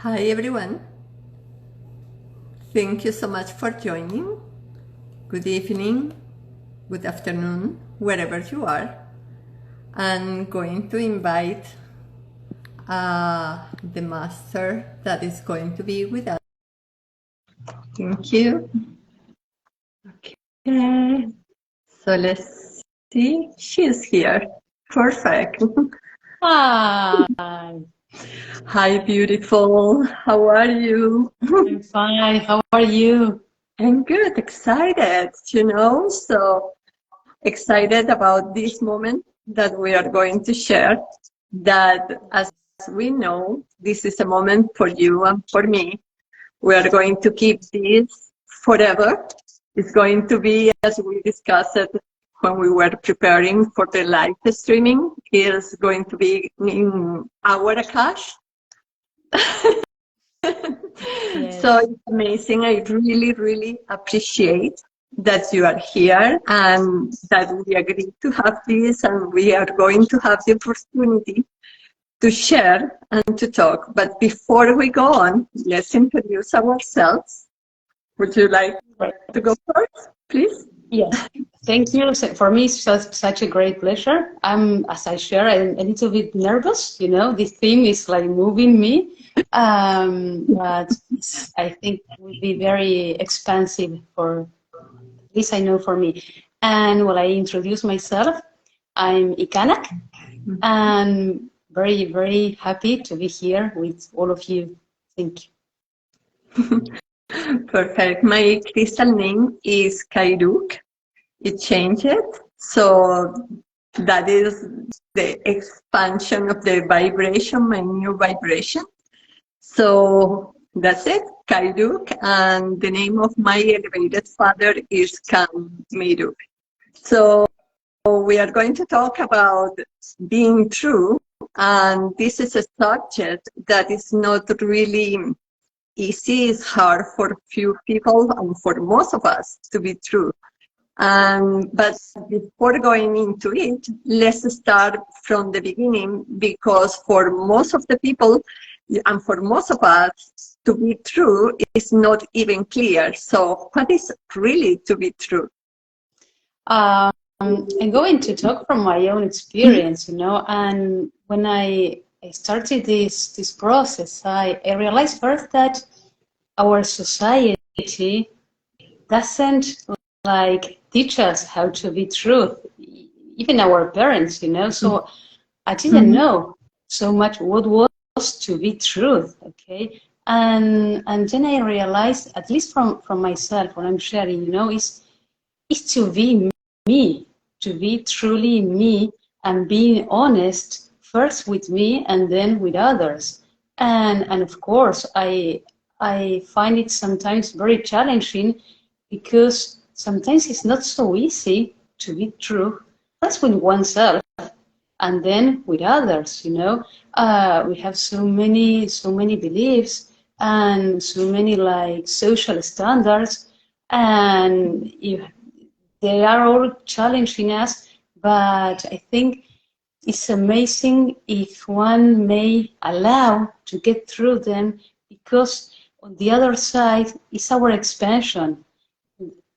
Hi everyone. Thank you so much for joining. Good evening, good afternoon, wherever you are. I'm going to invite the master that is going to be with us. Thank you. Okay. So let's see. She's here. Perfect. Hi, Hi, beautiful. How are you? I'm fine. How are you? I'm good, excited, so excited about this moment that we are going to share. That, as we know, this is a moment for you and for me. We are going to keep this forever. It's going to be, as we discussed it when we were preparing for the live streaming, is going to be in our cache. Yes. So it's amazing. I really, really appreciate that you are here and that we agreed to have this, and we are going to have the opportunity to share and to talk. But before we go on, let's introduce ourselves. Would you like Right. to go first, please? Yes. Thank you. For me, it's such a great pleasure. As I share, I'm a little bit nervous. This theme is like moving me, but I think it will be very expansive for, at least I know for me. And while I introduce myself, I'm Ikanak, and very, very happy to be here with all of you. Thank you. Perfect. My crystal name is Kahairuk. It changed, so that is the expansion of the vibration, my new vibration. So that's it, Kahairuk, and the name of my elevated father is Kahairuk. So we are going to talk about being true, and this is a subject that is not really easy. It's hard for few people and for most of us to be true. But before going into it, let's start from the beginning, because for most of the people and for most of us, to be true is not even clear. So what is really to be true? I'm going to talk from my own experience, and when I started this process, I realized first that our society doesn't teach us how to be true, even our parents, so I didn't know so much what was to be truth, okay? And then I realized, at least from myself, what I'm sharing, is to be me, to be truly me, and being honest first with me and then with others. And of course, I find it sometimes very challenging, because sometimes it's not so easy to be true first with oneself and then with others. We have so many beliefs and so many social standards, and they are all challenging us, but I think it's amazing if one may allow to get through them, because on the other side is our expansion.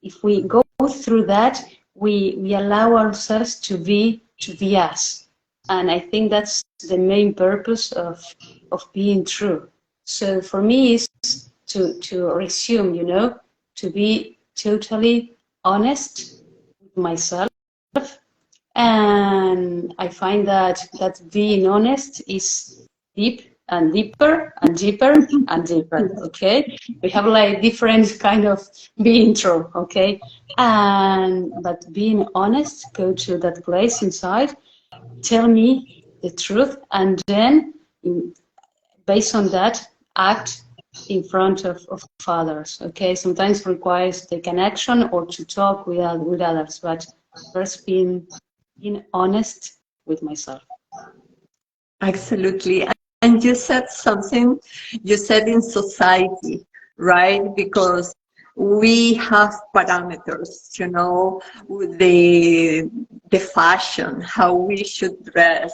If we go through that, we allow ourselves to be us. And I think that's the main purpose of being true. So for me, is to resume, to be totally honest with myself. And I find that being honest is deep and deeper and deeper and deeper. Okay, we have different kind of being true. Okay, but being honest, go to that place inside, tell me the truth, and then based on that, act in front of others. Okay, sometimes requires take an action or to talk with others, but first being honest with myself. Absolutely. And you said something, you said in society, right? Because we have parameters, you know, the fashion, how we should dress,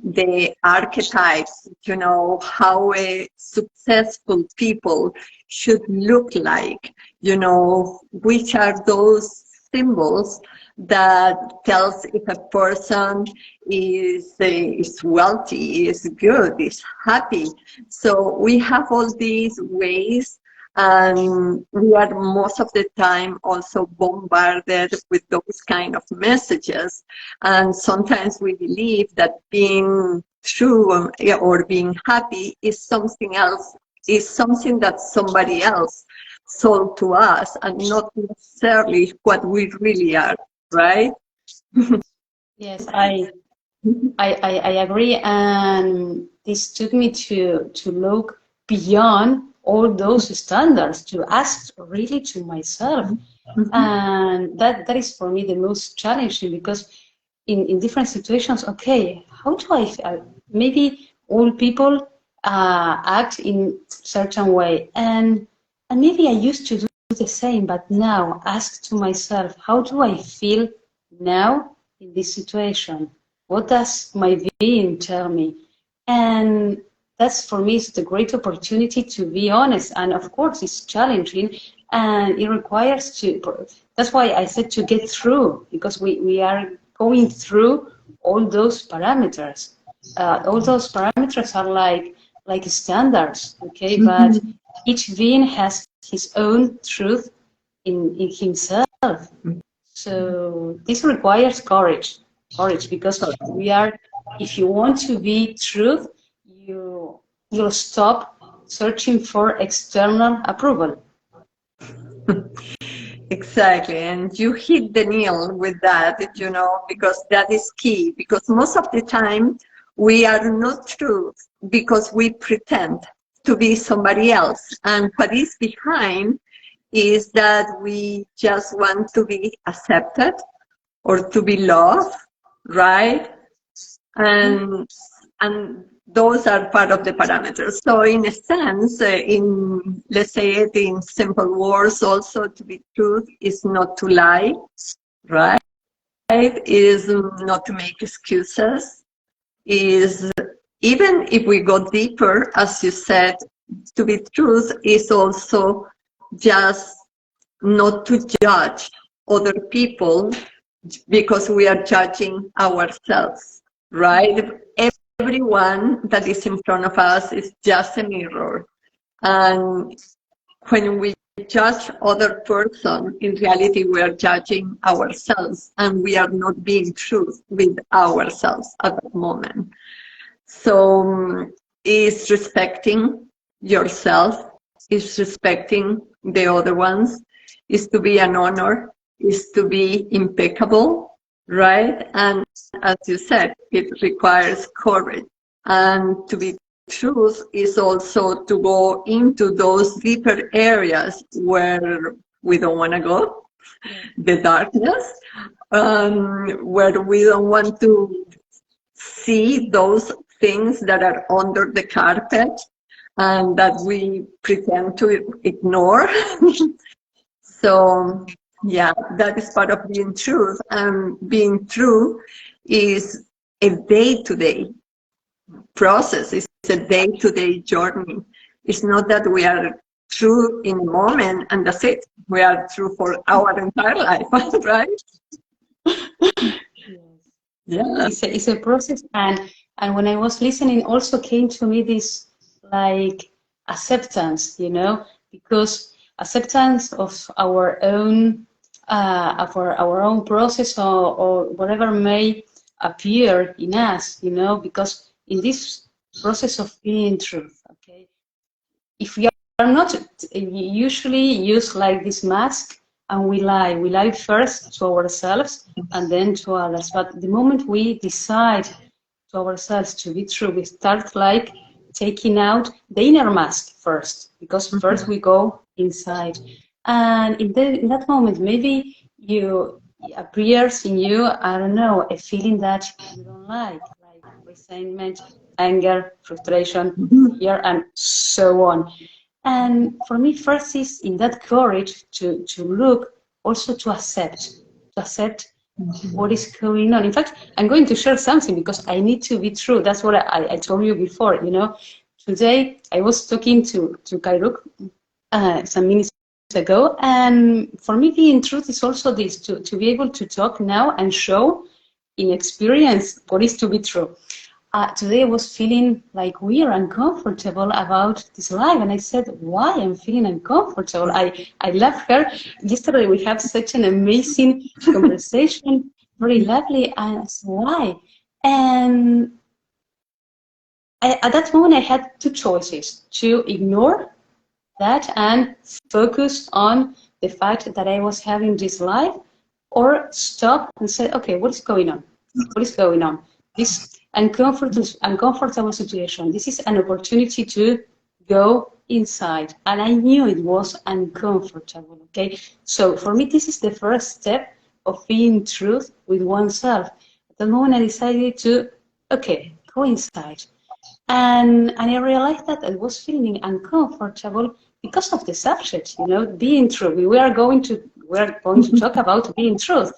the archetypes, you know, how a successful people should look like, you know, which are those symbols that tells if a person is wealthy, is good, is happy. So we have all these ways, and we are most of the time also bombarded with those kind of messages. And sometimes we believe that being true or being happy is something else, is something that somebody else sold to us, and not necessarily what we really are, right? Yes, I agree, and this took me to look beyond all those standards, to ask really to myself, and that is for me the most challenging, because in different situations, okay, how do I feel? Maybe all people act in certain way, and maybe I used to do the same, but now ask to myself, how do I feel now in this situation? What does my being tell me? And that's for me is the great opportunity to be honest. And of course, it's challenging, and it requires to. That's why I said to get through, because we are going through all those parameters. All those parameters are like standards, okay? But each being has his own truth in himself. So this requires courage, because we are, if you want to be truth, you'll stop searching for external approval. Exactly, and you hit the nail with that, you know, because that is key. Because most of the time we are not true because we pretend to be somebody else, and what is behind is that we just want to be accepted or to be loved, right? And those are part of the parameters. So in a sense, in, let's say it in simple words, also to be truth is not to lie, right? Is not to make excuses, is, even if we go deeper, as you said, to be truth is also just not to judge other people because we are judging ourselves, right? Everyone that is in front of us is just a mirror. And when we judge other person, in reality, we are judging ourselves, and we are not being true with ourselves at that moment. So is respecting yourself, is respecting the other ones, is to be an honor, is to be impeccable, right? And as you said, it requires courage. And to be truth is also to go into those deeper areas where we don't want to go, the darkness, where we don't want to see those things that are under the carpet and that we pretend to ignore. So yeah, that is part of being truth. And being true is a day-to-day process. It's a day-to-day journey. It's not that we are true in a moment and that's it. We are true for our entire life, right? Yeah. It's a process, and when I was listening, also came to me this like acceptance, you know, because acceptance of our own process, or whatever may appear in us, you know, because in this process of being truth, okay, if we are not, usually use like this mask, and we lie first to ourselves and then to others. But the moment we decide to ourselves to be true, we start like taking out the inner mask first, because first we go inside. And in that moment, maybe you appears in you, I don't know, a feeling that you don't like resentment, anger, frustration, fear, and so on. And for me, first is in that courage to look, also to accept what is going on. In fact, I'm going to share something because I need to be true. That's what I told you before, you know. Today, I was talking to Kahairuk some minutes ago, and for me, being truth is also this, to be able to talk now and show in experience what is to be true. Today I was feeling like weird, uncomfortable about this life, and I said, why I'm feeling uncomfortable? I love her. Yesterday we have such an amazing conversation, very lovely, and I said, why? And at that moment I had two choices: to ignore that and focus on the fact that I was having this life, or stop and say, okay, what is going on? What is going on? This uncomfortable situation. This is an opportunity to go inside. And I knew it was uncomfortable, okay? So for me, this is the first step of being truth with oneself. At the moment I decided to, okay, go inside. And I realized that I was feeling uncomfortable because of the subject, you know, being true. We are going to talk about being truth.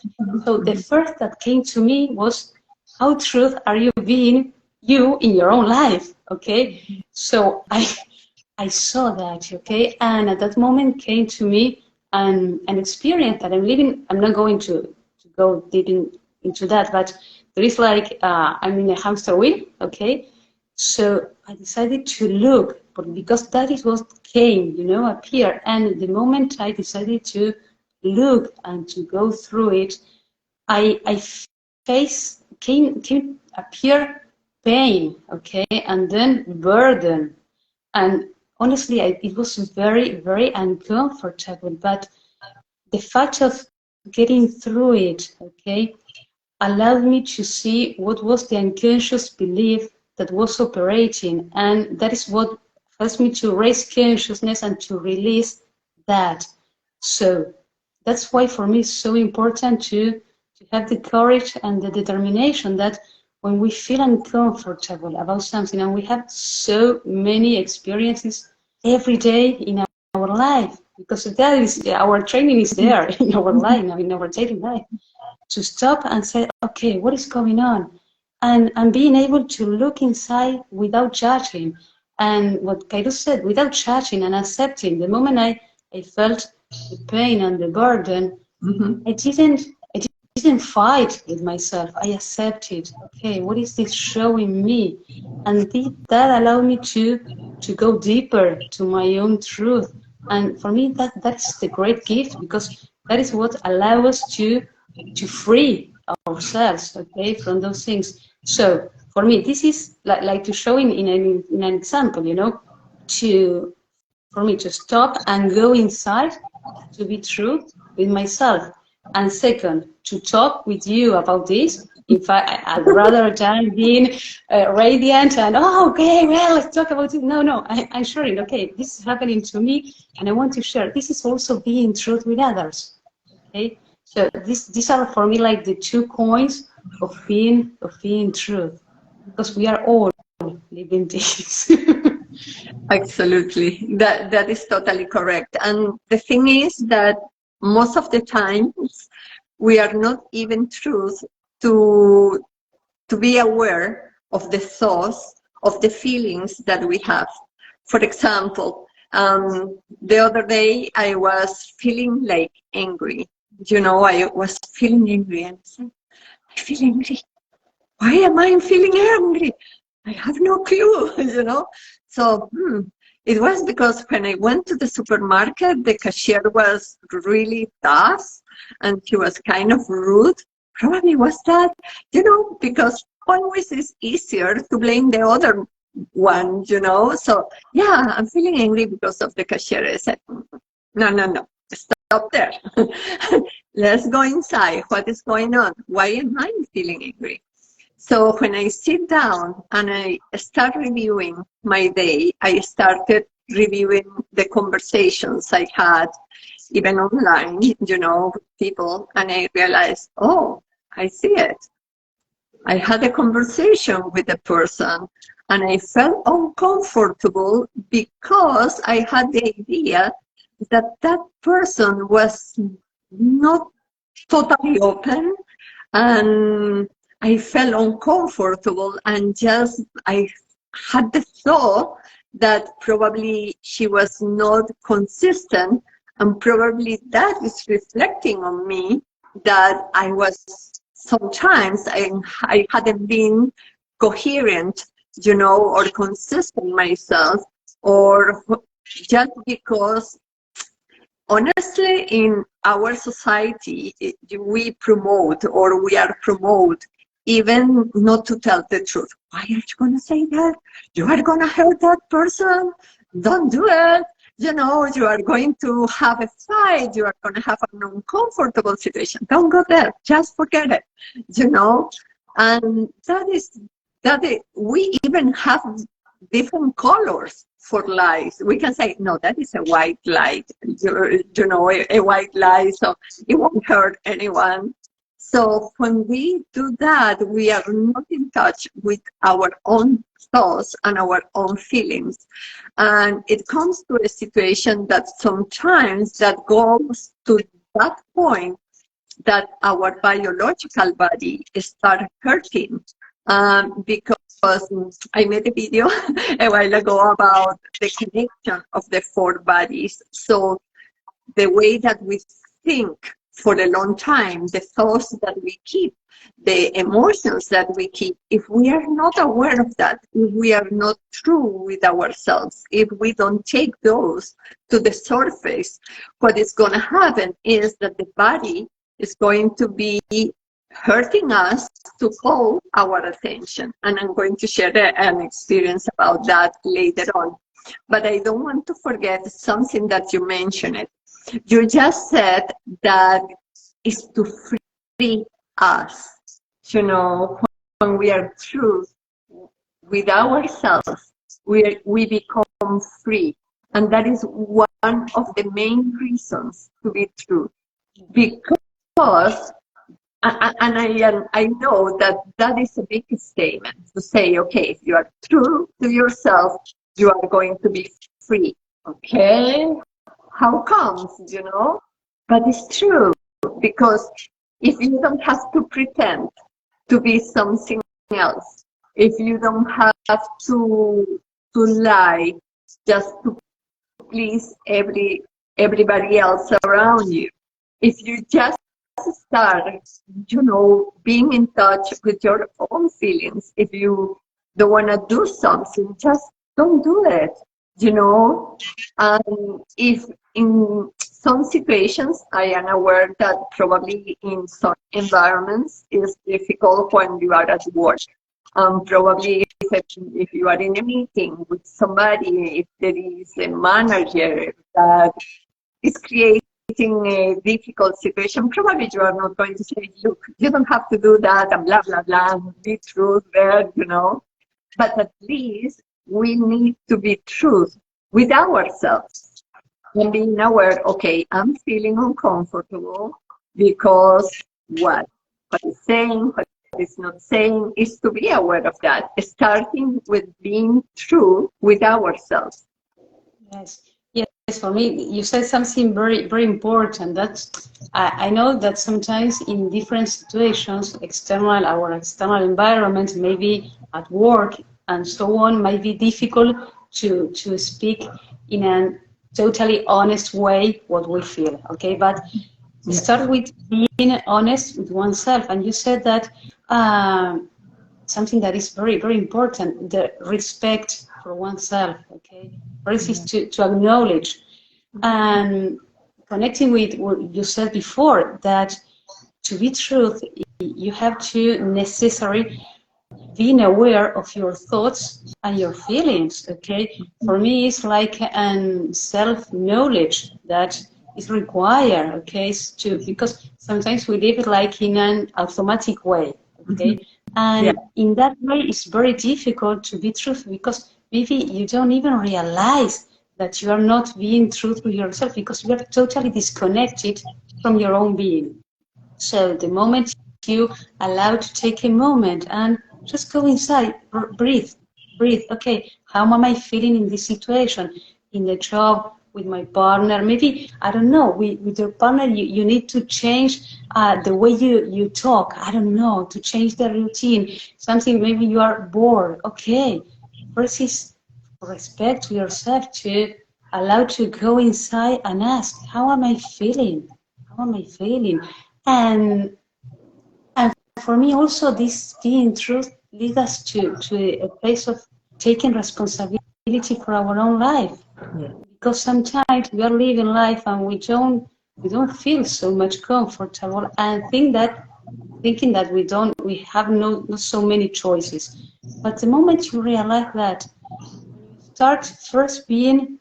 So the first that came to me was, how truth are you being you in your own life? Okay, so I saw that, okay, and at that moment came to me an experience that I'm living. I'm not going to go deep into that, but there is like I'm in a hamster wheel, okay. So I decided to look, but because that is what came, you know, appear. And the moment I decided to look and to go through it, I came appear pain, okay, and then burden. And honestly, it was very, very uncomfortable. But the fact of getting through it, okay, allowed me to see what was the unconscious belief that was operating, and that is what helps me to raise consciousness and to release that. So that's why for me it's so important to have the courage and the determination that when we feel uncomfortable about something, and we have so many experiences every day in our life, because that is our training is there in our life, in our daily life, to stop and say, okay, what is going on? And being able to look inside without judging. And what Kahairuk said, without judging and accepting. The moment I felt the pain and the burden, I didn't fight with myself. I accepted, okay, what is this showing me? And that allowed me to go deeper to my own truth. And for me, that's the great gift, because that is what allows us to free ourselves, okay, from those things. So for me, this is like to show in an example, you know, for me to stop and go inside, to be true with myself. And second, to talk with you about this. In fact, I'd rather than being radiant and, oh, okay, well, let's talk about it. No, I'm sharing, okay, this is happening to me, and I want to share. This is also being true with others, okay? So these are for me like the 2 coins of being truth, because we are all living beings. Absolutely, that is totally correct. And the thing is that most of the times we are not even truth to be aware of the source of the feelings that we have. For example, the other day I was feeling like angry. You know, I was feeling angry, and I said, I feel angry. Why am I feeling angry? I have no clue, you know. So it was because when I went to the supermarket, the cashier was really tough and she was kind of rude. Probably was that, you know, because always it's easier to blame the other one, you know. So yeah, I'm feeling angry because of the cashier. I said, no, stop there. Let's go inside. What is going on? Why am I feeling angry? So when I sit down and I start reviewing my day, I started reviewing the conversations I had, even online, you know, with people, and I realized, oh, I see it. I had a conversation with a person And I felt uncomfortable because I had the idea that that person was not totally open, and I felt uncomfortable, and just I had the thought that probably she was not consistent, and probably that is reflecting on me, that I was sometimes I hadn't been coherent, or consistent myself, or just because honestly, in our society, we promote, or we are promoted, even not to tell the truth. Why are you going to say that? You are going to hurt that person? Don't do it. You are going to have a fight. You are going to have an uncomfortable situation. Don't go there. Just forget it. And we even have different colors for lies. We can say, no, that is a white lie, a white lie, so it won't hurt anyone. So when we do that, we are not in touch with our own thoughts and our own feelings. And it comes to a situation that sometimes that goes to that point that our biological body start hurting, because I made a video a while ago about the connection of the four bodies. So the way that we think for a long time, the thoughts that we keep, the emotions that we keep, if we are not aware of that, if we are not true with ourselves, if we don't take those to the surface, what is going to happen is that the body is going to be hurting us to call our attention. And I'm going to share an experience about that later on. But I don't want to forget something that you mentioned. You just said that it's to free us. When we are true with ourselves, we become free. And that is one of the main reasons to be true. Because and I know that is a big statement to say, okay, if you are true to yourself, you are going to be free. Okay? How comes, But it's true, because if you don't have to pretend to be something else, if you don't have to lie just to please everybody else around you, if you just start, being in touch with your own feelings. If you don't want to do something, just don't do it, if in some situations, I am aware that probably in some environments it's difficult when you are at work. Probably if you are in a meeting with somebody, if there is a manager that is creating a difficult situation, probably you are not going to say, look, you don't have to do that, and blah, blah, blah, and be true there, But at least we need to be true with ourselves and being aware, okay, I'm feeling uncomfortable because what is saying, what is not saying, is to be aware of that, starting with being true with ourselves. Yes. Yes, for me, you said something very, very important. That I know that sometimes in different situations, our external environment, maybe at work and so on, might be difficult to speak in a totally honest way what we feel. Okay, but start with being honest with oneself. And you said that something that is very, very important: the respect for oneself. Okay. First is to acknowledge, and connecting with what you said before, that to be truth, you have to necessarily being aware of your thoughts and your feelings. Okay, for me, it's like an self-knowledge that is required. Okay, because sometimes we live it like in an automatic way. Okay, and in that way, it's very difficult to be truthful, because maybe you don't even realize that you are not being true to yourself, because you are totally disconnected from your own being. So the moment you allow to take a moment and just go inside, breathe, breathe. Okay, how am I feeling in this situation? In the job, with my partner, maybe, I don't know, with your partner, you need to change the way you talk. I don't know, to change the routine. Something, maybe you are bored. Okay, first is respect to yourself, to allow to go inside and ask, how am I feeling? How am I feeling? And for me also, this being truth leads us to a place of taking responsibility for our own life. Yeah. Because sometimes we are living life and we don't feel so much comfortable, and thinking that we have not so many choices. But the moment you realize that, start first being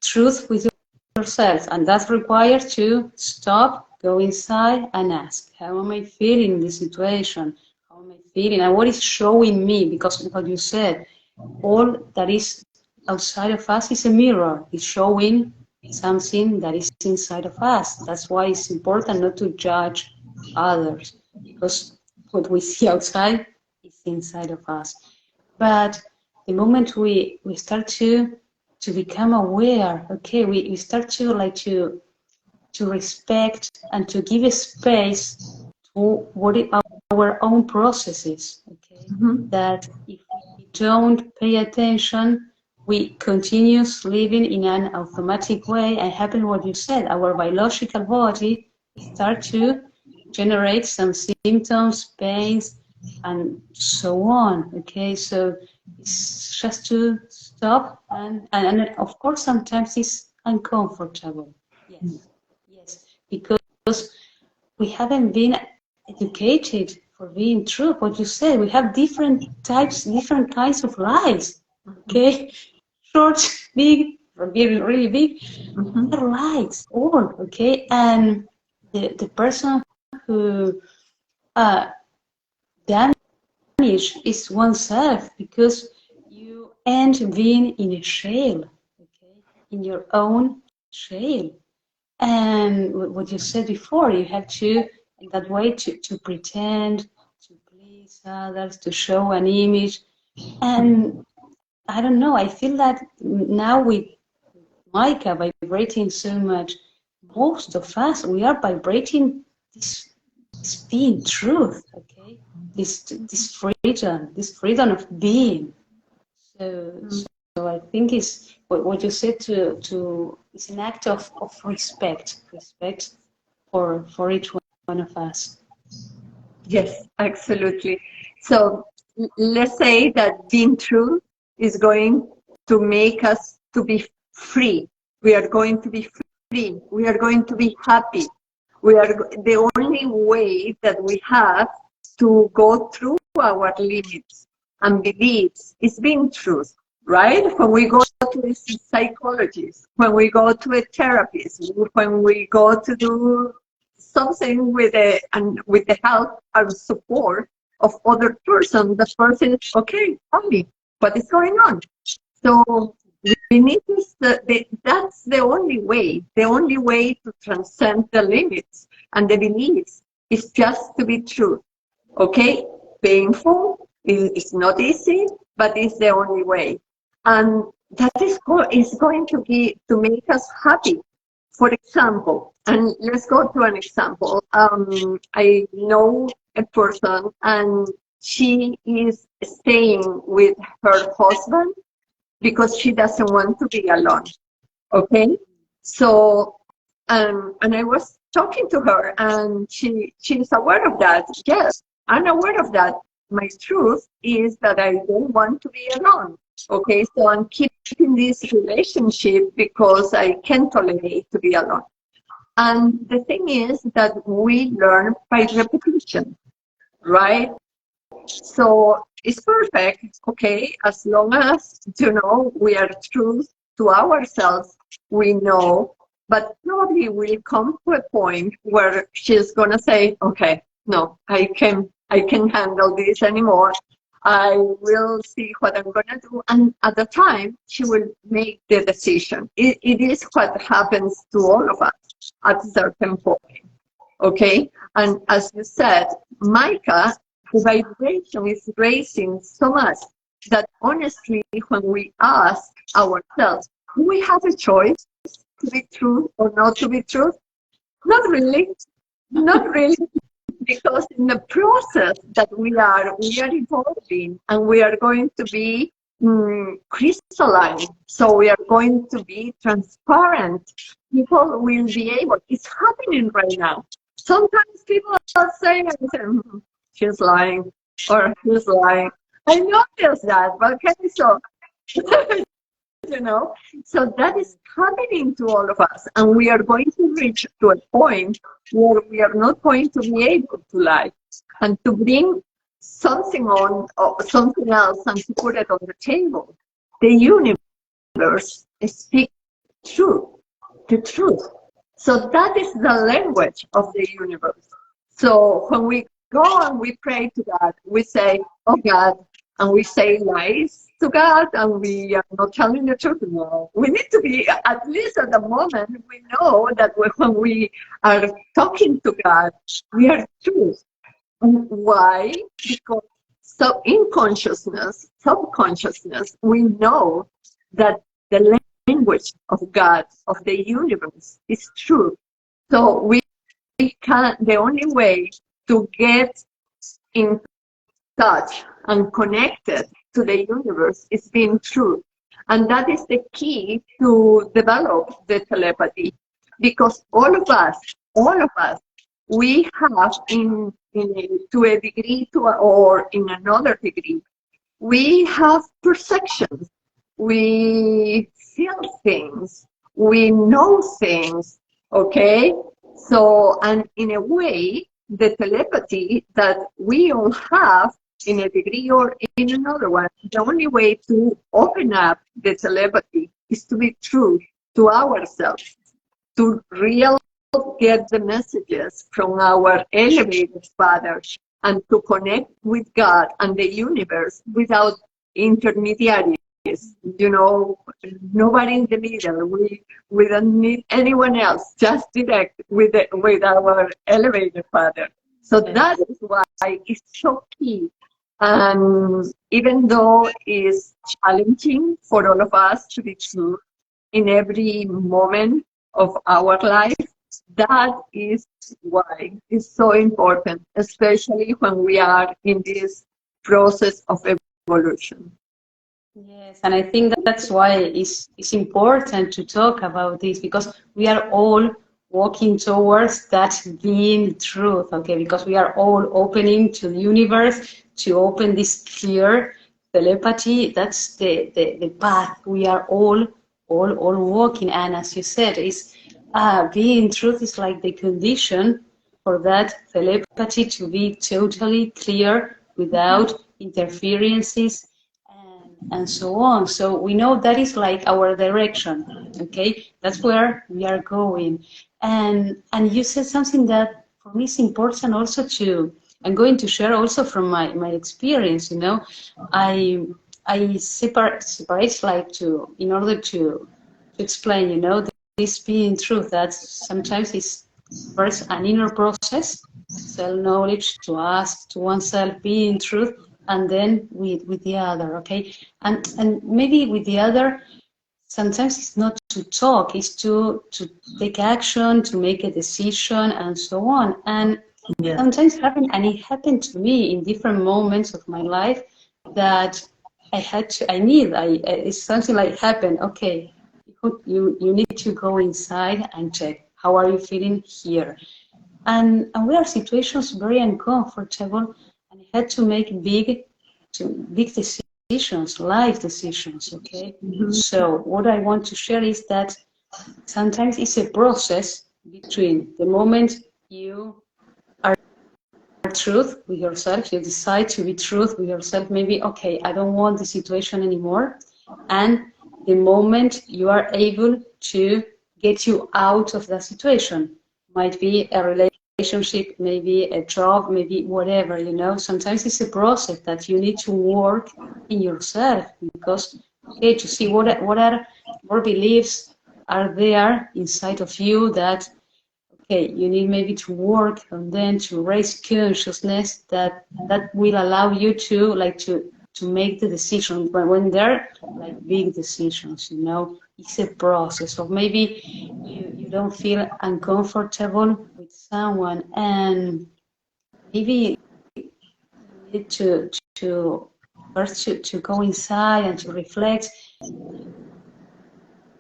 truth with yourself, and that requires to stop, go inside and ask, how am I feeling in this situation? How am I feeling? And what is showing me? Because what you said, all that is outside of us is a mirror. It's showing something that is inside of us. That's why it's important not to judge others, because what we see outside is inside of us. But the moment we start to become aware, okay, we start to like to respect and to give a space to what our own processes, okay? Mm-hmm. That if we don't pay attention, we continue living in an automatic way, and happen what you said, our biological body start to generate some symptoms, pains, and so on, okay? So it's just to stop, and of course sometimes it's uncomfortable. Yes, yes, because we haven't been educated for being true. What you said, we have different types, different kinds of lies. Okay, short, big, or really, really big. Mm-hmm. They're lies, all okay. And the person who uh, damage is oneself, because you end being in a shell, okay, in your own shell. And what you said before, you have to, in that way, to pretend, to please others, to show an image. And I don't know, I feel that now with Micah vibrating so much, most of us, we are vibrating this being truth, okay? This freedom of being. So, so I think it's what you said to it's an act of respect for each one of us. Yes, absolutely. So let's say that being true is going to make us to be free. We are going to be free. We are going to be happy. We are the only way that we have to go through our limits and beliefs is being truth, right? When we go to a psychologist, when we go to a therapist, when we go to do something with with the help and support of other person, the person is okay, tell me what is going on. So we need to, that's the only way. The only way to transcend the limits and the beliefs is just to be true. Okay? Painful, it's not easy, but it's the only way. And that is going to be to make us happy. For example, and let's go to an example. I know a person and she is staying with her husband because she doesn't want to be alone. Okay? So, and I was talking to her and she's aware of that. Yes, I'm aware of that. My truth is that I don't want to be alone. Okay, so I'm keeping this relationship because I can't tolerate to be alone. And the thing is that we learn by repetition, right? So it's perfect, okay, as long as, we are true to ourselves, we know, but probably we'll come to a point where she's gonna say, okay, no, I can handle this anymore. I will see what I'm gonna do. And at the time, she will make the decision. It is what happens to all of us at a certain point, okay? And as you said, Micah, the vibration is raising so much. that honestly, when we ask ourselves, do we have a choice to be true or not to be true? Not really. Not really. Because in the process that we are evolving, and we are going to be crystalline. So we are going to be transparent. People will be able. It's happening right now. Sometimes people are saying, she's lying, or he's lying. I noticed that, but okay, so you know, so that is happening to all of us, and we are going to reach to a point where we are not going to be able to lie, and to bring something on, or something else, and to put it on the table. The universe speaks truth, the truth. So that is the language of the universe. So when we go and we pray to God, we say, oh God, and we say lies to God, and we are not telling the truth. No, we need to be, at least at the moment, we know that when we are talking to God, we are truth. Why? Because so in consciousness, subconsciousness, we know that the language of God, of the universe, is truth. So we can, the only way to get in touch and connected to the universe is being true. And that is the key to develop the telepathy. Because all of us, we have to a degree or in another degree, we have perceptions. We feel things. We know things. Okay? So, and in a way, the telepathy that we all have in a degree or in another one, the only way to open up the telepathy is to be true to ourselves, to really get the messages from our elevated Father, and to connect with God and the universe without intermediaries. You know, nobody in the middle. We don't need anyone else. Just direct with our elevated Father. So that is why it's so key. And even though it's challenging for all of us to be true in every moment of our life, that is why it's so important, especially when we are in this process of evolution. Yes, and I think that's why it's important to talk about this, because we are all walking towards that being truth, okay? Because we are all opening to the universe, to open this clear telepathy. That's the path we are all walking. And as you said, is being truth is like the condition for that telepathy to be totally clear without interferences and so on. So we know that is like our direction, okay? That's where we are going. And you said something that for me is important also to, I'm going to share also from my experience, you know. I separate like to, in order to explain, you know, this being truth, that sometimes is first an inner process, self-knowledge, to ask to oneself, being truth, and then with the other, okay? And maybe with the other, sometimes it's not to talk, it's to take action, to make a decision, and so on. And sometimes and it happened to me in different moments of my life, that it's something like happened, okay, you need to go inside and check, how are you feeling here? And we are situations very uncomfortable, and I had to make big decisions, life decisions, okay? So what I want to share is that sometimes it's a process between the moment you are truth with yourself, you decide to be truth with yourself, maybe, okay, I don't want the situation anymore, and the moment you are able to get you out of that situation. Might be a relationship, maybe a job, maybe whatever, you know. Sometimes it's a process that you need to work in yourself, because, okay, to see what are more beliefs are there inside of you that, okay, you need maybe to work and then to raise consciousness that will allow you to to make the decision. But when they're like big decisions, you know, it's a process. Or maybe you don't feel uncomfortable with someone, and maybe you need to first to go inside and to reflect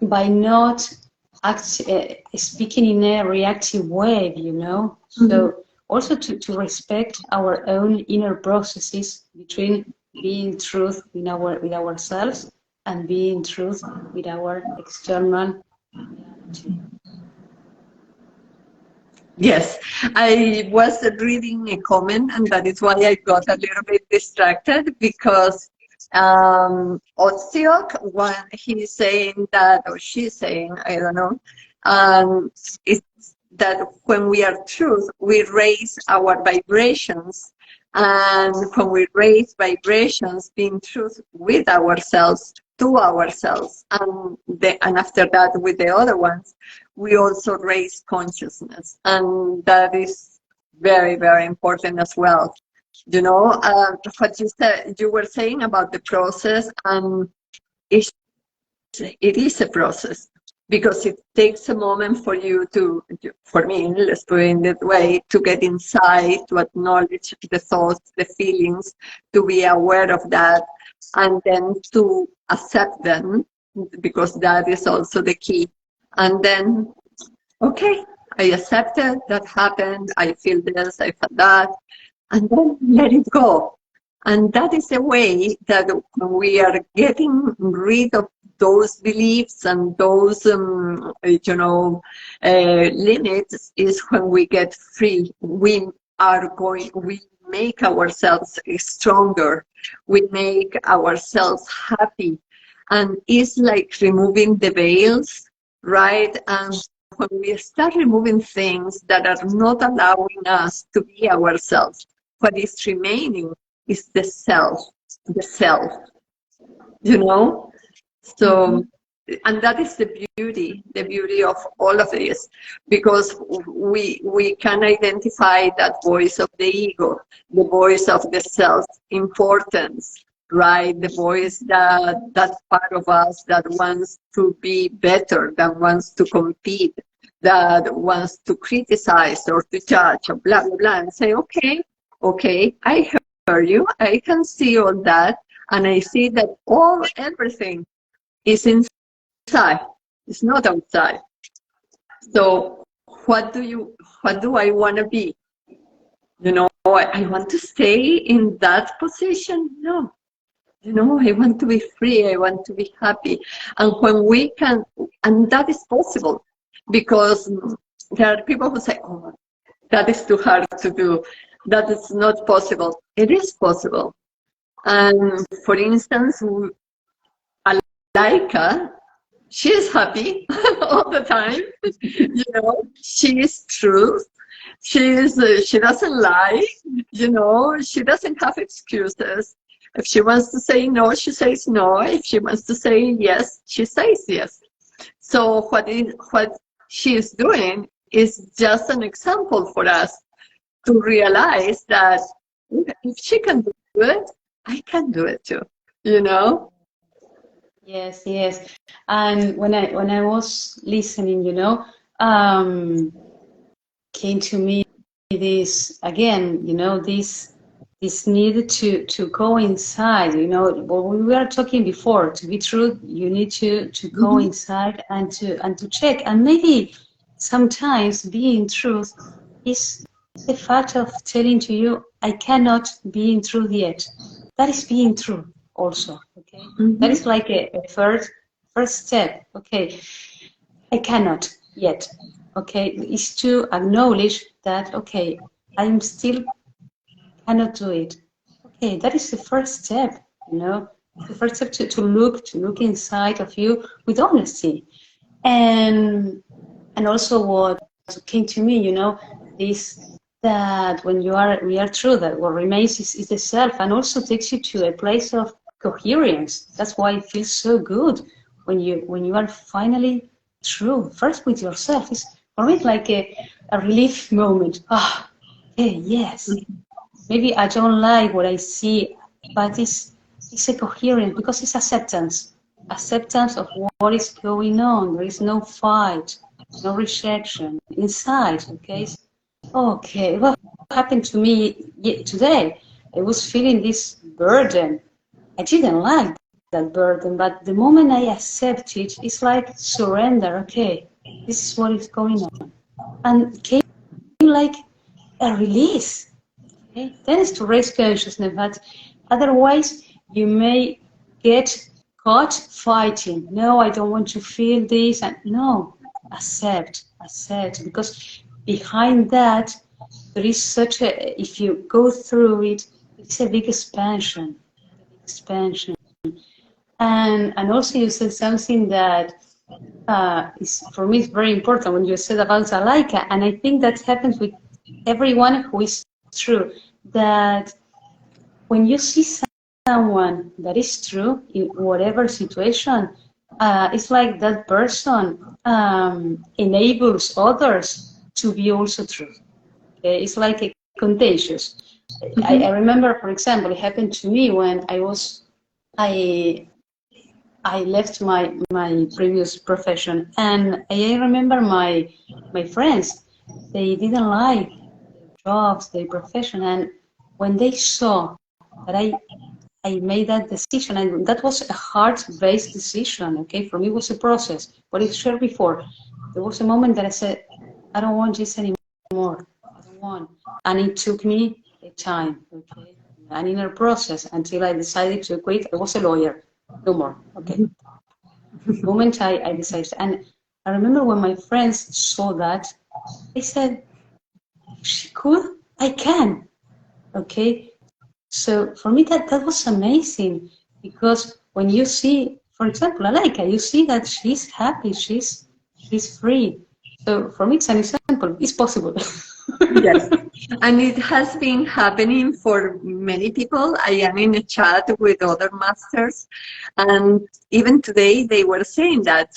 by not speaking in a reactive way, you know. So also to respect our own inner processes between being truth with ourselves and being truth with our external reality. Yes, I was reading a comment, and that is why I got a little bit distracted, because Otsiok, when he's saying that, or she's saying, I don't know, it's that when we are truth, we raise our vibrations, and when we raise vibrations, being truth with ourselves, to ourselves, and after that with the other ones, we also raise consciousness, and that is very, very important as well. You know, what you said, you were saying about the process, and it is a process, because it takes a moment for you for me, let's put it in that way, to get inside, to acknowledge the thoughts, the feelings, to be aware of that, and then to accept them, because that is also the key. And then, okay, I accepted that happened, I feel this, I feel that, and then let it go. And that is a way that when we are getting rid of those beliefs and those, limits, is when we get free. We make ourselves stronger. We make ourselves happy. And it's like removing the veils, right? And when we start removing things that are not allowing us to be ourselves, what is remaining is the self, you know? So, and that is the beauty of all of this, because we can identify that voice of the ego, the voice of the self-importance, right? The voice that part of us that wants to be better, that wants to compete, that wants to criticize or to judge or blah, blah, blah, and say, okay, I heard you, I can see all that, and I see that everything is inside, it's not outside. So what do I want to be? You know, I want to stay in that position? No. You know, I want to be free, I want to be happy. And when we can, and that is possible, because there are people who say, oh, that is too hard to do, that is not possible. It is possible. And for instance, Laika, she is happy all the time. You know, she is truth. She doesn't lie. You know, she doesn't have excuses. If she wants to say no, she says no. If she wants to say yes, she says yes. So what she is doing is just an example for us to realize that if she can do it, I can do it too. You know? Yes, yes. And when I was listening, you know, came to me this again, you know, this need to go inside, you know, what we were talking before, to be true, you need to go inside and to check. And maybe sometimes being truth is the fact of telling to you, I cannot be in truth yet. That is being true also, okay? That is like a first step, okay? I cannot yet, okay? Is to acknowledge that, okay, I'm still cannot do it. Okay, that is the first step, you know, the first step to look inside of you with honesty. And also what came to me, you know, is that when we are true, that what remains is the self, and also takes you to a place of coherence. That's why it feels so good when you are finally true, first with yourself. It's for me like a relief moment. Ah, okay, yes. Maybe I don't like what I see, but it's it's a coherence because it's acceptance. Acceptance of what is going on. There is no fight, no rejection inside. Okay, what happened to me today? I was feeling this burden. I didn't like that burden, but the moment I accept it, it's like surrender. Okay, this is what is going on, and it came like a release. Okay, that is to raise consciousness, but otherwise you may get caught fighting. No, I don't want to feel this, and no, accept, because behind that there is such a. If you go through it, it's a big expansion, and also you said something that is for me is very important when you said about Zalaika, and I think that happens with everyone who is true. That when you see someone that is true in whatever situation, it's like that person enables others to be also true. Okay? It's like a contagious. I remember, for example, it happened to me when I left my previous profession, and I remember my friends, they didn't like their jobs, their profession, and when they saw that I made that decision, and that was a heart-based decision. Okay, for me it was a process. What I shared before, there was a moment that I said, I don't want this anymore. I don't want, and it took me a time. Okay, an inner process until I decided to quit. I was a lawyer. No more. Okay. The moment I decided, and I remember when my friends saw that, they said, if she could, I can. Okay. So for me, that was amazing, because when you see, for example, Alaika, you see that she's happy, she's free. So for me, it's an example. It's possible. Yes, and it has been happening for many people. I am in a chat with other masters, and even today they were saying that,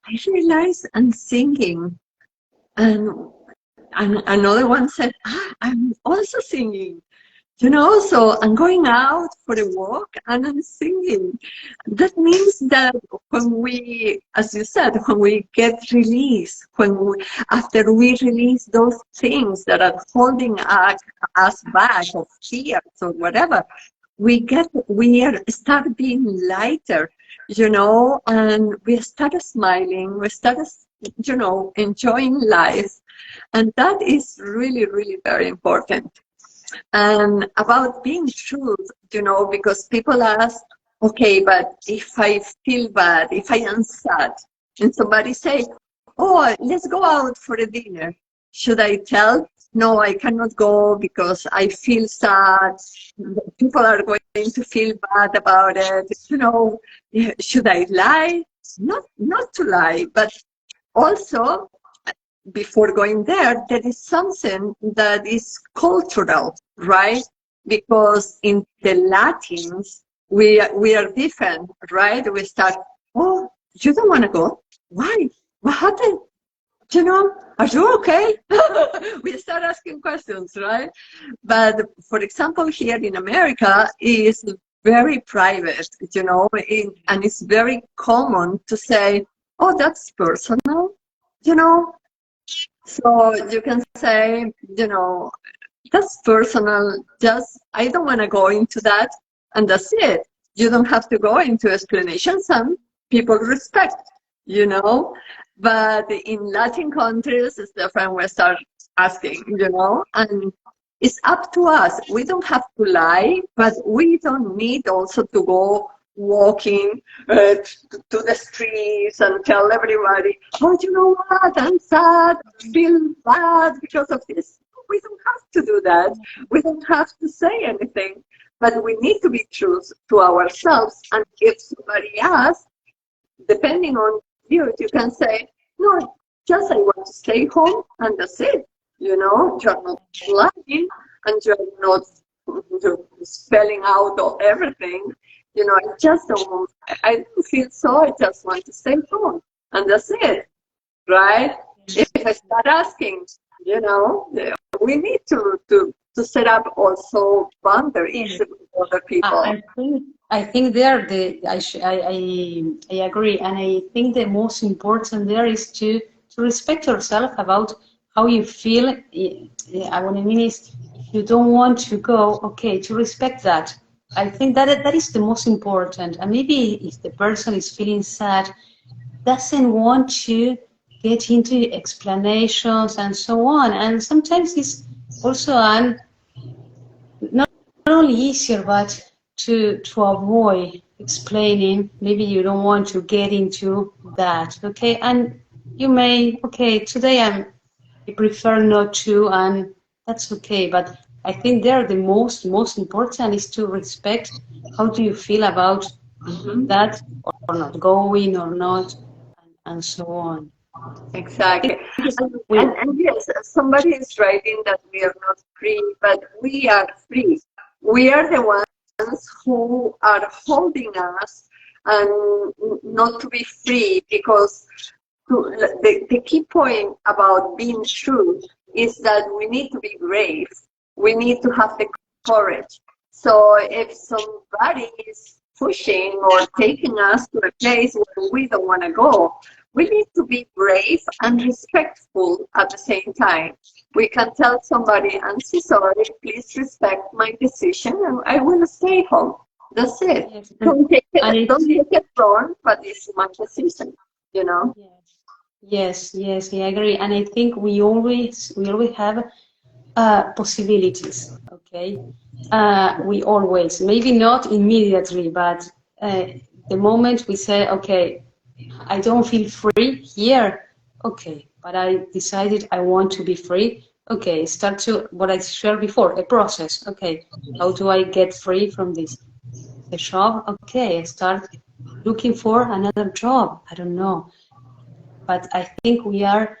I realized I'm singing, and another one said, I'm also singing. So I'm going out for a walk and I'm singing. That means that when we, as you said, when we get released, after we release those things that are holding us back, of fears or whatever, we start being lighter, and we start smiling, we start, enjoying life. And that is really, really very important. And about being true, because people ask, okay, but if I feel bad, if I am sad, and somebody say, oh, let's go out for a dinner. Should I tell? No, I cannot go because I feel sad. People are going to feel bad about it. Should I lie? Not to lie, but also, before going there is something that is cultural, right? Because in the Latins, we are different, right? We start, oh, you don't want to go? Why? What happened? Are you okay? We start asking questions, right? But for example, here in America is very private, and it's very common to say, oh, that's personal, So you can say, that's personal, I don't want to go into that, and that's it. You don't have to go into explanations. Some people respect, but in Latin countries, it's different. We start asking, and it's up to us. We don't have to lie, but we don't need also to go walking to the streets and tell everybody, oh, you know what, I'm sad, I feel bad because of this. We don't have to do that. We don't have to say anything, but we need to be true to ourselves. And if somebody asks, depending on you can say, no, just I want to stay home, and that's it. You're not lying, and you're not spelling out everything. I don't feel so, I just want to stay home. And that's it, right? If I start asking, we need to set up also boundaries with other people. I think there I agree, and I think the most important there is to respect yourself about how you feel. What I mean is, if you don't want to go, okay, to respect that. I think that is the most important. And maybe if the person is feeling sad, doesn't want to get into explanations and so on, and sometimes it's also an not only easier, but to avoid explaining. Maybe you don't want to get into that, okay? And you may, okay, today I prefer not to, and that's okay. But I think there the most important is to respect how do you feel about that, or not going or not, and so on. Exactly. We, And yes, somebody is writing that we are not free, but we are free. We are the ones who are holding us and not to be free, because the key point about being true is that we need to be brave. We need to have the courage. So if somebody is pushing or taking us to a place where we don't want to go, we need to be brave and respectful at the same time. We can tell somebody, I'm so sorry, please respect my decision, and I will stay home. That's it. yes, Don't take it wrong, but it's my decision, you know? yes, I agree. And I think we always have possibilities, okay? We always, maybe not immediately, but the moment we say, okay, I don't feel free here, okay, but I decided I want to be free, okay, start to, what I shared before, a process, okay, how do I get free from this? The job, okay, I start looking for another job, I don't know, but I think we are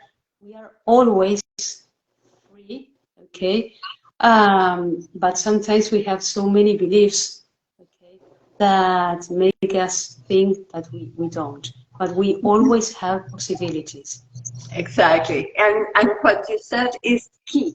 always free, okay, but sometimes we have so many beliefs, okay, that make us think that we don't, but we always have possibilities. Exactly. And what you said is key.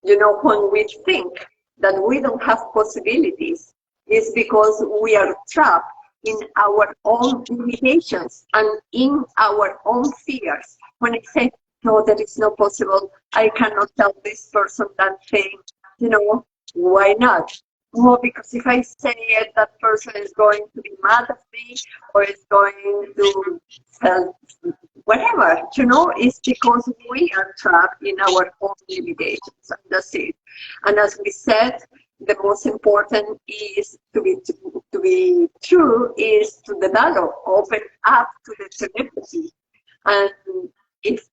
You know, when we think that we don't have possibilities, is because we are trapped in our own limitations and in our own fears. When I say, no, that is not possible, I cannot tell this person that thing, you know, why not? Well, because if I say it, that person is going to be mad at me, or is going to tell whatever, you know, it's because we are trapped in our own limitations, and that's it. And as we said, the most important is to be true, is to develop, open up to the telepathy. And if,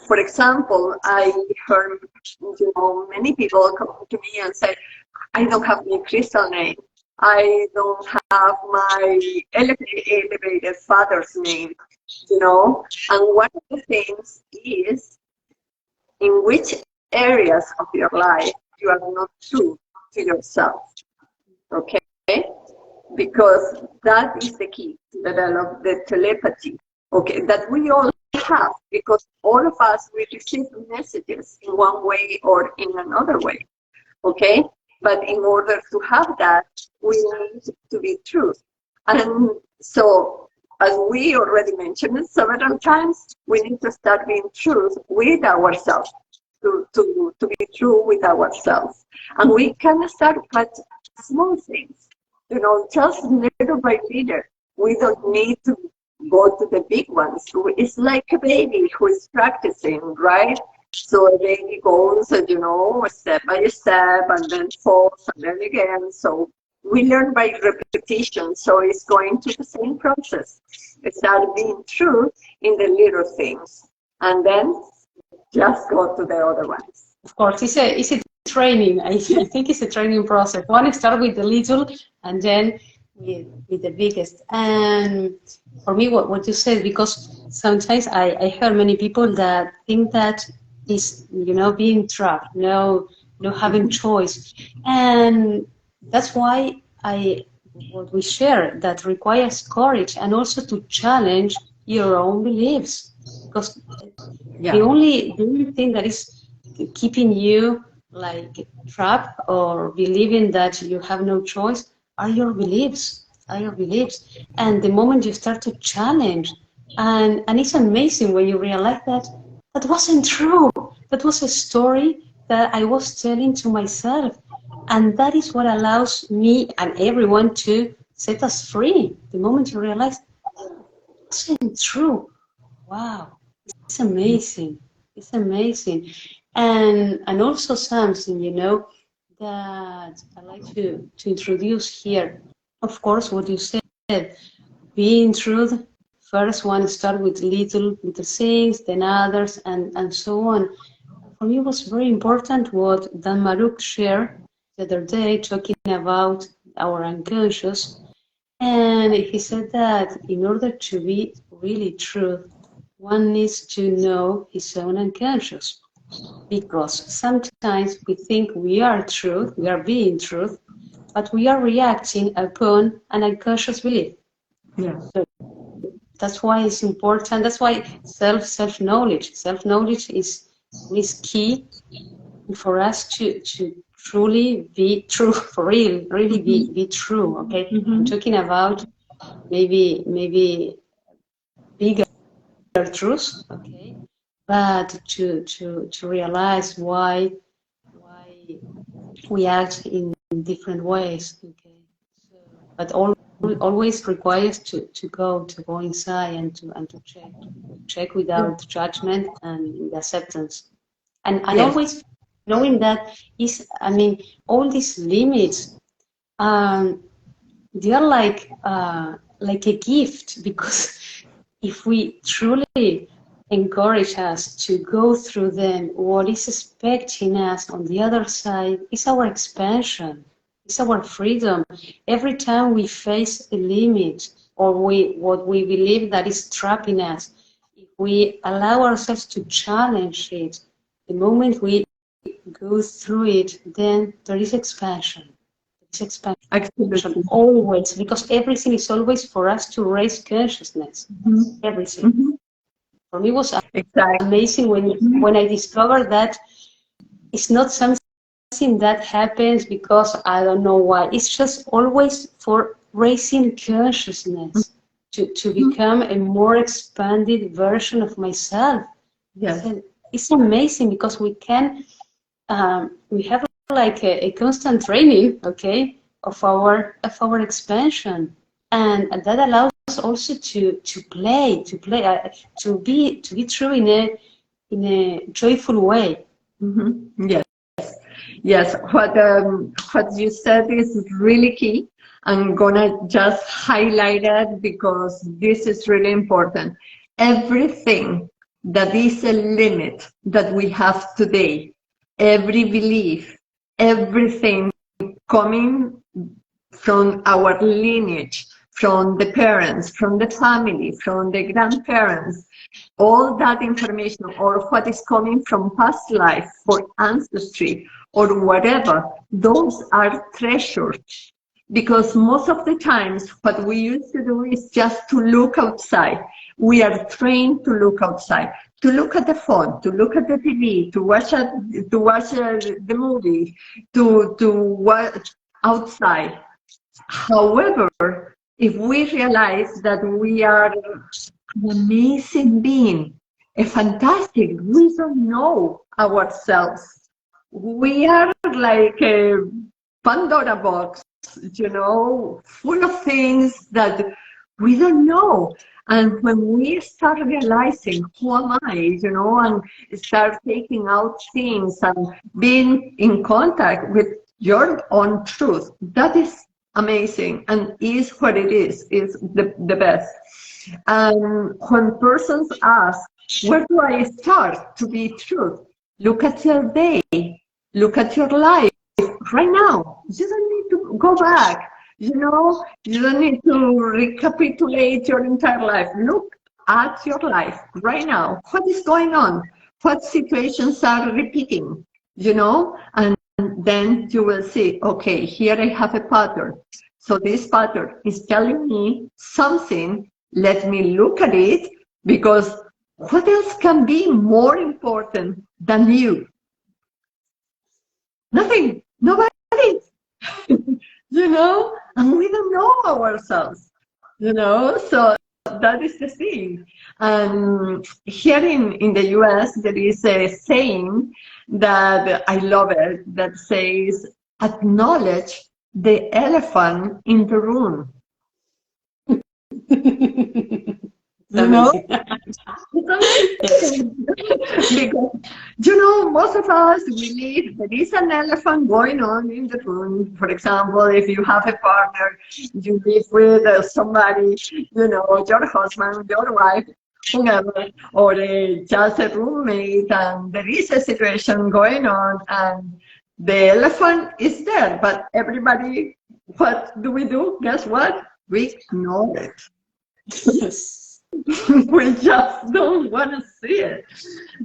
for example, I heard, you know, many people come to me and say, I don't have my crystal name. I don't have my elevated father's name, you know. And one of the things is in which areas of your life you are not true to yourself, okay? Because that is the key to develop the telepathy, okay, that we all have, because all of us, we receive messages in one way or in another way, okay? But in order to have that, we need to be true. And so, as we already mentioned several times, we need to start being true with ourselves, to be true with ourselves. And we can start with small things, you know, just little by little. We don't need to go to the big ones. It's like a baby who is practicing, right? So a baby goes, you know, step by step, and then falls, and then again. So we learn by repetition. So it's going through the same process. Start being true in the little things, and then just go to the other ones. Of course, it's a training. I think it's a training process. One start with the little, and then with the biggest. And for me, what you said, because sometimes I hear many people that think that is, you know, being trapped, no having choice, and that's why what we share that requires courage, and also to challenge your own beliefs, because the only thing that is keeping you like trapped or believing that you have no choice are your beliefs. higher beliefs. And the moment you start to challenge, and it's amazing when you realize that that wasn't true. That was a story that I was telling to myself. And that is what allows me and everyone to set us free. The moment you realize it wasn't true. Wow, it's amazing. It's amazing. And also something, that I like to introduce here. Of course, what you said, being truth, first one start with little things, then others, and so on. For me, it was very important what Dan Maruk shared the other day, talking about our unconscious. And he said that in order to be really true, one needs to know his own unconscious. Because sometimes we think we are truth, we are being truth, but we are reacting upon an unconscious belief. Yeah. So that's why it's important. That's why self-knowledge is key for us to truly be true, for real, really be true. Okay, I'm talking about maybe bigger truths. Okay, but to realize why we act in different ways. Okay, so, but always requires to go inside and to check without judgment and with acceptance, and always knowing that is, I mean, all these limits, they are like a gift, because if we truly encourage us to go through them, what is expecting us on the other side is our expansion, is our freedom. Every time we face a limit or what we believe that is trapping us, if we allow ourselves to challenge it, the moment we go through it, then there is expansion. It's expansion always, because everything is always for us to raise consciousness. Everything. For me, it was amazing when I discovered that it's not something that happens because I don't know why. It's just always for raising consciousness to become a more expanded version of myself. Yes. It's amazing because we have like a constant training, okay, of our expansion, and that allows also to be true in a joyful way. Yes. What you said is really key. I'm gonna just highlight it because this is really important. Everything that is a limit that we have today, every belief, everything coming from our lineage, from the parents, from the family, from the grandparents, all that information, or what is coming from past life, for ancestry, or whatever, those are treasured. Because most of the times, what we used to do is just to look outside. We are trained to look outside, to look at the phone, to look at the TV, to watch the movie, to watch outside. However, if we realize that we are an amazing being, a fantastic, we don't know ourselves. We are like a Pandora box, full of things that we don't know. And when we start realizing who am I, and start taking out things and being in contact with your own truth, that is amazing and is what it is the best. And when persons ask, where do I start to be truth? Look at your day, look at your life right now. You don't need to go back. You don't need to recapitulate your entire life. Look at your life right now. What is going on? What situations are repeating? And then you will see, okay, here I have a pattern. So this pattern is telling me something. Let me look at it, because what else can be more important than you? Nothing. Nobody. you know, and we don't know ourselves, you know, so that is the thing. And here in the US, there is a saying that I love it that says, acknowledge the elephant in the room. It's You know, amazing. it's amazing. Because, you know, most of us, we live, there is an elephant going on in the room. For example, if you have a partner, you live with somebody, you know, your husband, your wife, whoever, or just a roommate, and there is a situation going on, and the elephant is there, but everybody, what do? Guess what? We ignore it. Yes. We just don't want to see it.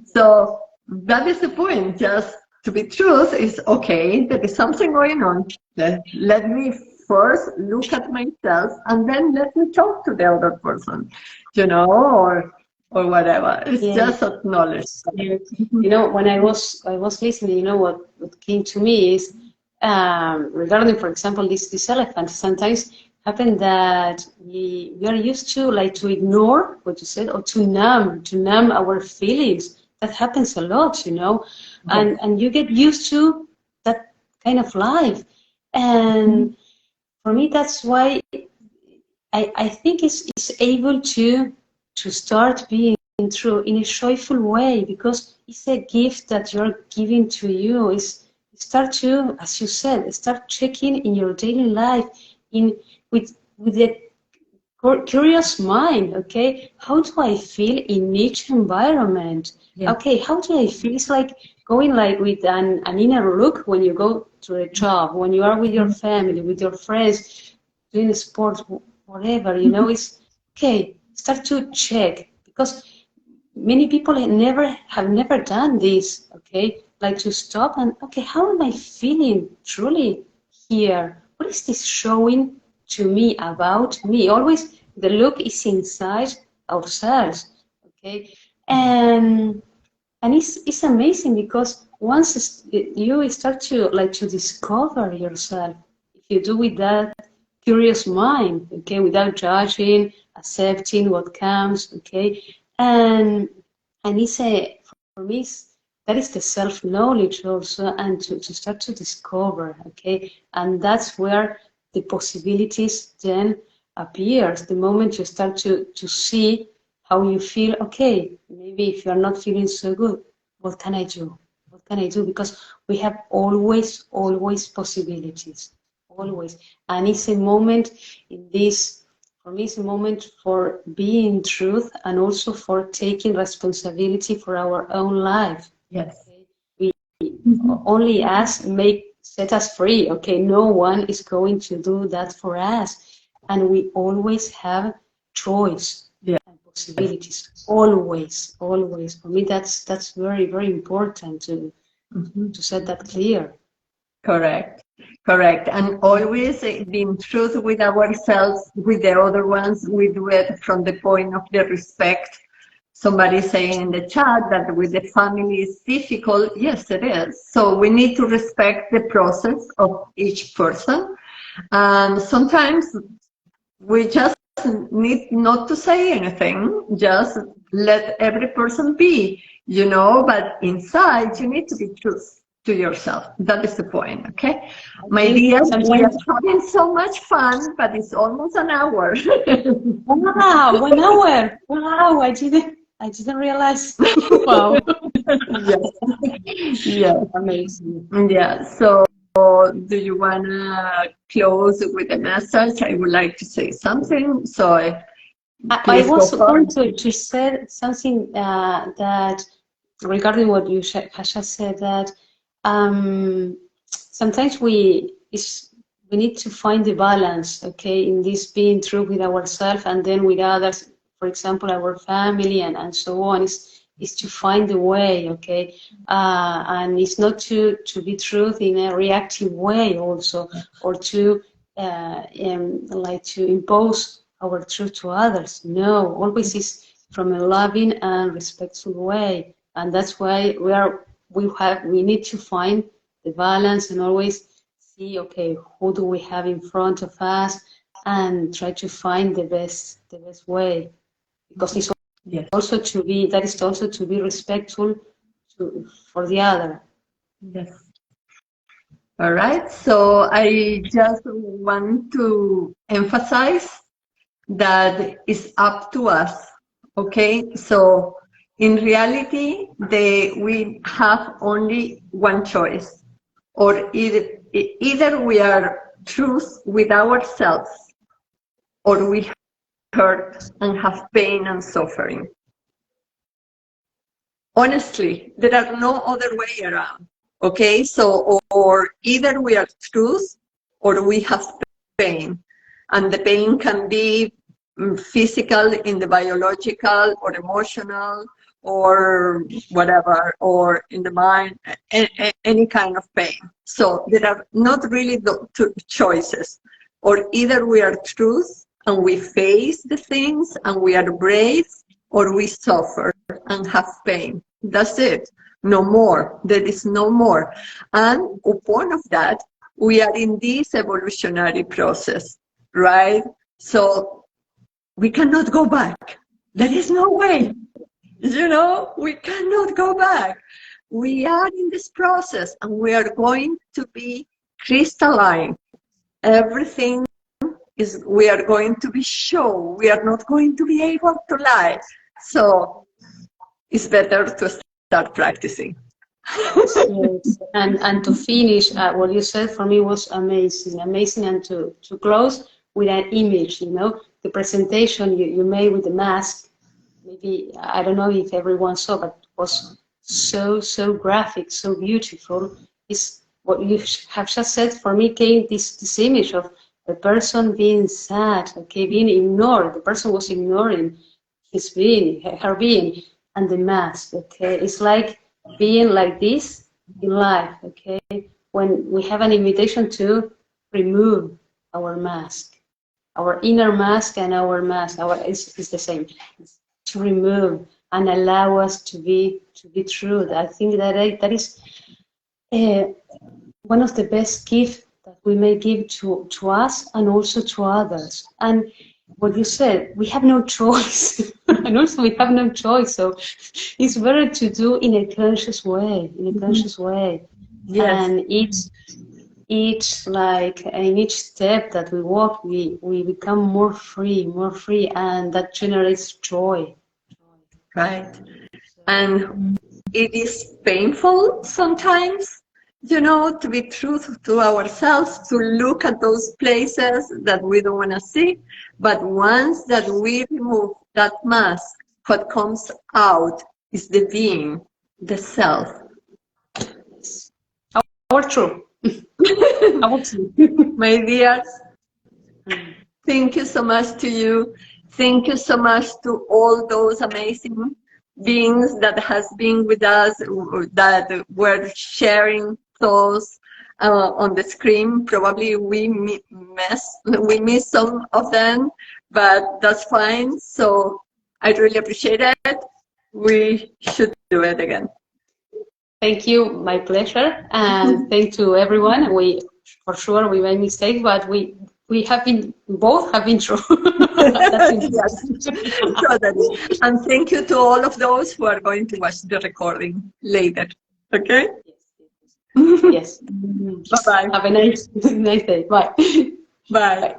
So that is the point. Just to be truth is okay, there is something going on. Let me first look at myself and then let me talk to the other person, you know, or whatever. It's Yeah. just acknowledge. You know, when I was listening, you know, what came to me is regarding, for example, this elephant. Sometimes happen that we are used to to ignore what you said, or to numb our feelings. That happens a lot, you know, and you get used to that kind of life. And for me, that's why I think it's able to start being true in a joyful way, because it's a gift that you're giving to you. Is start to, as you said, start checking in your daily life in with a curious mind. Okay, how do I feel in each environment? Yeah. Okay, how do I feel? It's like going like with an inner look when you go to a job, when you are with your family, with your friends, doing sports, whatever, you know. It's okay, start to check, because many people have never done this. Okay, like to stop and, okay, how am I feeling truly here? What is this showing to me about me? Always the look is inside ourselves. Okay, and it's amazing, because once you start to to discover yourself, if you do with that curious mind, okay, without judging, accepting what comes, okay, and it's a, for me, that is the self-knowledge also, and to start to discover, okay, and that's where the possibilities then appears. The moment you start to see how you feel, okay, maybe if you're not feeling so good, what can I do? What can I do? Because we have always possibilities, always. And it's a moment in this, for me, it's a moment for being truth, and also for taking responsibility for our own life. Yes. Okay? We only us set us free. Okay, no one is going to do that for us, and we always have choice. Yeah. And possibilities. Always. For me, that's very important to set that clear. Correct. Correct. And always being truth with ourselves, with the other ones. We do it from the point of the respect. Somebody saying in the chat that with the family is difficult. Yes, it is. So we need to respect the process of each person. And sometimes we just need not to say anything, just let every person be, you know, but inside you need to be true to yourself. That is the point, okay? My dear, we are having so much fun, but it's almost an hour. Wow, 1 hour. Wow, I didn't realize. Wow. Yeah. Amazing. Yeah. So do you want to close with a message? I would like to say something. So I was going to say something that regarding what you Hasha said, that sometimes we need to find the balance, okay, in this being true with ourselves and then with others, for example, our family and so on, is to find the way, okay, and it's not to be truth in a reactive way also, or to to impose our truth to others. No, always is from a loving and respectful way, and that's why we need to find the balance and always see, okay, who do we have in front of us, and try to find the best way, because it's Yes. also to be, that is also to be respectful for the other. Yes. All right. So I just want to emphasize that it's up to us. Okay. So in reality, we have only one choice, or either we are truth with ourselves, or we hurt and have pain and suffering. Honestly, there are no other way around. Okay, so or either we are truth or we have pain, and the pain can be physical, in the biological or emotional or whatever, or in the mind, any kind of pain. So there are not really the two choices, or either we are truth and we face the things and we are brave, or we suffer and have pain. That's it. No more. There is no more. And upon of that, we are in this evolutionary process, right? So we cannot go back. There is no way. You know, we cannot go back. We are in this process and we are going to be crystalline. Everything is, we are going to be show. We are not going to be able to lie. So it's better to start practicing. Yes. And to finish, what you said for me was amazing, and to close with an image, you know, the presentation you made with the mask, maybe, I don't know if everyone saw, but it was so graphic, so beautiful. Is what you have just said, for me came this image of the person being sad, okay, being ignored. The person was ignoring his being, her being, and the mask, okay. It's like being like this in life, okay, when we have an invitation to remove our mask, our inner mask and our mask, it's the same. It's to remove and allow us to be true. I think that is one of the best gifts that we may give to us and also to others. And what you said, we have no choice, and also we have no choice. So it's better to do in a conscious way, Yes. And each like in each step that we walk, we become more free, and that generates joy. Right. And it is painful sometimes, you know, to be true to ourselves, to look at those places that we don't want to see. But once that we remove that mask, what comes out is the being, the self. Our truth. Our truth. My dears, thank you so much to you. Thank you so much to all those amazing beings that has been with us, that were sharing thoughts on the screen. Probably we miss some of them, but that's fine. So I really appreciate it. We should do it again. Thank you, my pleasure, and thank to everyone. We for sure we made mistakes, but we both have been true. Yes, totally. And thank you to all of those who are going to watch the recording later. Okay? Yes. Bye-bye. Have a nice day. Bye. Bye.